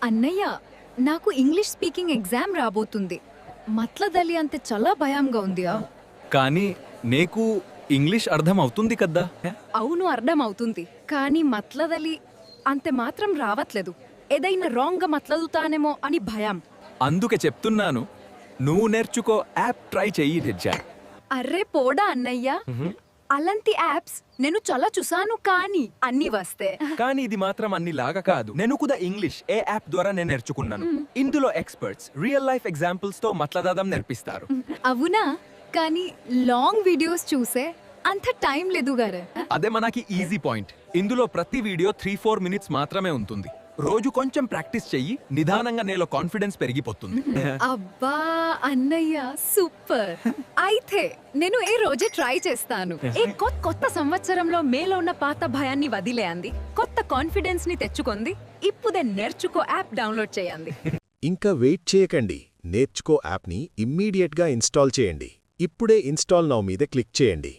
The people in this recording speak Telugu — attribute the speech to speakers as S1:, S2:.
S1: అన్నయ్య, నాకు ఇంగ్లీష్ స్పీకింగ్ ఎగ్జామ్ రాబోతుంది. మట్లదలి అంతే చాలా భయంగా ఉందియా.
S2: కానీ నీకు ఇంగ్లీష్ అర్థం అవుతుంది కదా?
S1: అవును, అర్థం అవుతుంది. కానీ మట్లదలి అంతే మాత్రం రావట్లేదు. ఏదైనా రాంగ్గా మట్లదుతానేమో అని భయం.
S2: అందుకే చెప్తున్నాను, నువ్వు నేర్చుకో, యాప్ ట్రై చెయ్యి తెచ్చా.
S1: అర్రే పోడా అన్నయ్య, అలాంటి యాప్స్ నేను చాలా చూసాను, కానీ అన్ని వస్తే.
S2: కానీ ఇది మాత్రం అన్ని లాగా కాదు. నేను కూడా ఇంగ్లీష్ ఏ యాప్ ద్వారా నేను నేర్చుకున్నాను. ఇందులో ఎక్స్పర్ట్స్ రియల్ లైఫ్ ఎగ్జాంపుల్స్ తో మాట్లాడడం నేర్పిస్తారు.
S1: అవునా? కానీ లాంగ్ వీడియోస్ చూసే అంత టైం లేదు గారు.
S2: అదే మనకి ఈజీ పాయింట్. ఇందులో ప్రతి వీడియో 3-4 మినిట్స్ మాత్రమే ఉంటుంది. రోజు కొంచెం ప్రాక్టీస్ చెయ్యి, నిదానంగా నీలో కాన్ఫిడెన్స్ పెరిగిపోతుంది.
S1: అబ్బా అన్నయ్య, సూపర్. అయితే నేను ఈ రోజే ట్రై చేస్తాను. ఈ కొత్త సంవత్సరంలో మేలో ఉన్న పాత భయాన్ని వదిలేయండి, కొత్త కాన్ఫిడెన్స్ ని తెచ్చుకుంది. ఇప్పుడే నేర్చుకో యాప్ డౌన్లోడ్ చేయండి.
S3: ఇంకా వెయిట్ చేయకండి, నేర్చుకో యాప్ని ఇమ్మీడియట్గా ఇన్స్టాల్ చేయండి. ఇప్పుడే ఇన్స్టాల్ నౌ మీద క్లిక్ చేయండి.